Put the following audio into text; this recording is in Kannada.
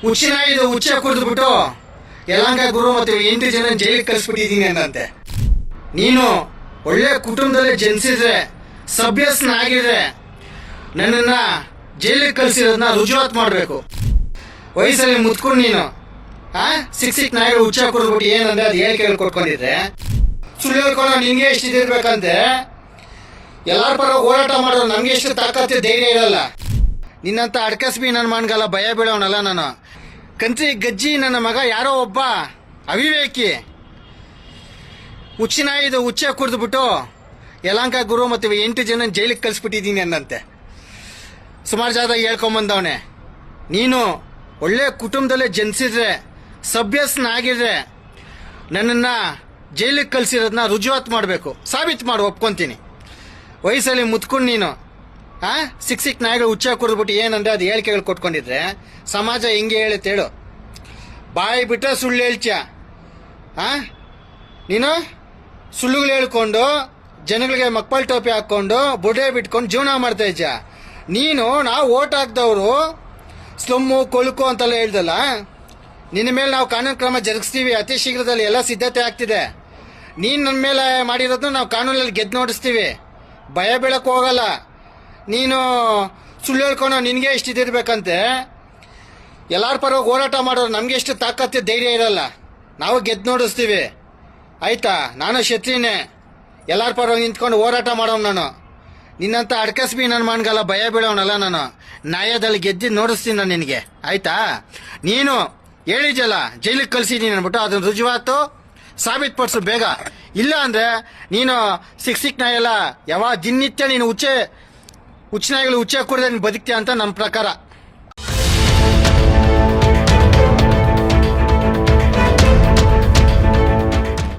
ಹುಚ್ಚಿನಾಯಿದು ಹುಚ್ಚ ಕುಡಿದ್ಬಿಟ್ಟು ಯಲಹಂಕ ಗುರು ಮತ್ತು 8 ಜನ ಜೈಲಿಗೆ ಕಳಿಸ್ಬಿಟ್ಟಿದ್ದೀನಿ ಅಂದಂತೆ. ನೀನು ಒಳ್ಳೆ ಕುಟುಂಬದಲ್ಲೇ ಜನಿಸಿದ್ರೆ, ಸಭ್ಯಸ್ನಾಗಿದ್ರೆ, ನನ್ನನ್ನ ಜೈಲಿಗೆ ಕಳಿಸಿರೋದನ್ನ ರುಜುವಾತ್ ಮಾಡಬೇಕು. ವಯಸ್ಸಲ್ಲಿ ಮುತ್ಕೊಂಡು ನೀನು ಸಿಕ್ ನಾಯಿಗಳು ಹುಚ್ಚ ಕುಡಿದ್ಬಿಟ್ಟು ಏನಂದ್ರೆ ಅದು ಹೇಳಿಕೆಗಳು ಕೊಟ್ಕೊಂಡಿದ್ರೆ ಸುಳ್ಳು ಹೇಳ್ಕೊಂಡು ನಿನ್ಗೆ ಎಷ್ಟು ಇದಿರ್ಬೇಕಂತೆ. ಎಲ್ಲಾರ ಪರ ಹೋರಾಟ ಮಾಡೋದು ನಮ್ಗೆ ಎಷ್ಟು ತಾಕತ್ತೆ ಧೈರ್ಯ ಇರಲ್ಲ. ನಿನ್ನಂತ ಅಡ್ಕಸ್ಬಿ ನನ್ನ ಮನ್ಗಲ್ಲ, ಭಯ ಬೀಳೋನಲ್ಲ ನಾನು. ಕಂತ್ರಿ ಗಜ್ಜಿ ನನ್ನ ಮಗ ಯಾರೋ ಒಬ್ಬ ಅವಿವೇಕಿ ಹುಚ್ಚಿನಾಯಿದು ಹುಚ್ಚ ಕುಡಿದ್ಬಿಟ್ಟು ಯಲಹಂಕ ಗುರು ಮತ್ತು 8 ಜನ ಜೈಲಿಗೆ ಕಳಿಸ್ಬಿಟ್ಟಿದ್ದೀನಿ ಅಂದಂತೆ. ಸುಮಾರು ಜಾಗ ಹೇಳ್ಕೊಂಬಂದವನೆ. ನೀನು ಒಳ್ಳೆ ಕುಟುಂಬದಲ್ಲೇ ಜನಿಸಿದ್ರೆ, ಸಭ್ಯಸ್ನಾಗಿದ್ರೆ, ನನ್ನನ್ನ ಜೈಲಿಗೆ ಕಳಿಸಿರೋದನ್ನ ರುಜುವಾತ್ ಮಾಡಬೇಕು, ಸಾಬೀತು ಮಾಡು, ಒಪ್ಕೊಂತೀನಿ. ವಯಸ್ಸಲ್ಲಿ ಮುತ್ಕೊಂಡು ನೀನು ಸಿಕ್ ನಾಯಿಗಳು ಹುಚ್ಚ ಕುಡಿದ್ಬಿಟ್ಟು ಏನಂದ್ರೆ ಅದು ಹೇಳಿಕೆಗಳು ಕೊಟ್ಕೊಂಡಿದ್ರೆ ಸಮಾಜ ಹೆಂಗೆ ಹೇಳುತ್ತೆ ಹೇಳು? ಬಾಯಿ ಬಿಟ್ರೆ ಸುಳ್ಳು ಹೇಳ್ತೀಯ. ನೀನು ಸುಳ್ಳುಗಳು ಹೇಳ್ಕೊಂಡು ಜನಗಳಿಗೆ ಮಕ್ಕಳ ಟೋಪಿ ಹಾಕೊಂಡು ಬುಡೆ ಬಿಟ್ಕೊಂಡು ಜೀವನ ಮಾಡ್ತಾ ಇದ್ಯಾ. ನೀನು ನಾವು ಓಟ್ ಹಾಕ್ದವರು ಸ್ಲಮ್ಮು ಕೊಳುಕು ಅಂತೆಲ್ಲ ಹೇಳ್ದಲ್ಲ, ನಿನ್ನ ಮೇಲೆ ನಾವು ಕಾನೂನು ಕ್ರಮ ಜರುಗಿಸ್ತೀವಿ. ಅತಿ ಶೀಘ್ರದಲ್ಲಿ ಎಲ್ಲ ಸಿದ್ಧತೆ ಆಗ್ತಿದೆ. ನೀನು ನನ್ನ ಮೇಲೆ ಮಾಡಿರೋದು ನಾವು ಕಾನೂನಲ್ಲಿ ಗೆದ್ದು ನೋಡಿಸ್ತೀವಿ. ಭಯ ಬೀಳಕ್ಕೆ ಹೋಗಲ್ಲ. ನೀನು ಸುಳ್ಳು ಹೇಳ್ಕೊಂಡು ನಿನಗೆ ಇಷ್ಟಿದಿರ್ಬೇಕಂತೆ. ಎಲ್ಲಾರ ಪರವಾಗಿ ಹೋರಾಟ ಮಾಡೋರು ನಮಗೆ ಎಷ್ಟು ತಾಕತ್ತೆ ಧೈರ್ಯ ಇರಲ್ಲ. ನಾವು ಗೆದ್ದು ನೋಡಿಸ್ತೀವಿ, ಆಯ್ತಾ? ನಾನು ಶತ್ರಿನೇ. ಎಲ್ಲಾರ ಪರವಾಗಿ ನಿಂತ್ಕೊಂಡು ಹೋರಾಟ ಮಾಡೋನು ನಾನು. ನಿನ್ನಂತ ಅಡ್ಕಸ್ಬಿ ನನ್ನ ಮನ್ಗಲ್ಲ, ಭಯ ಬೀಳೋನಲ್ಲ ನಾನು. ನ್ಯಾಯದಲ್ಲಿ ಗೆದ್ದು ನೋಡಿಸ್ತೀನಿ ನಾನು ನಿನಗೆ, ಆಯ್ತಾ? ನೀನು ಹೇಳಿದ್ಯಲ್ಲ ಜೈಲಿಗೆ ಕಳಿಸಿದ್ದೀನಿ ಅಂದ್ಬಿಟ್ಟು ಅದನ್ನ ರುಜುವಾತು ಸಾಬೀತುಪಡಿಸು ಬೇಗ. ಇಲ್ಲ ಅಂದ್ರೆ ನೀನು ಸಿಕ್ ನಾಯಿ ಎಲ್ಲ ದಿನನಿತ್ಯ ನೀನು ಹುಚ್ಚನಾಯಿಗಳು ಹುಚ್ಚ ಕುಡಿದ್ರೆ ನೀನು ಬದುಕ್ತೀಯ ಅಂತ ನಮ್ಮ ಪ್ರಕಾರ.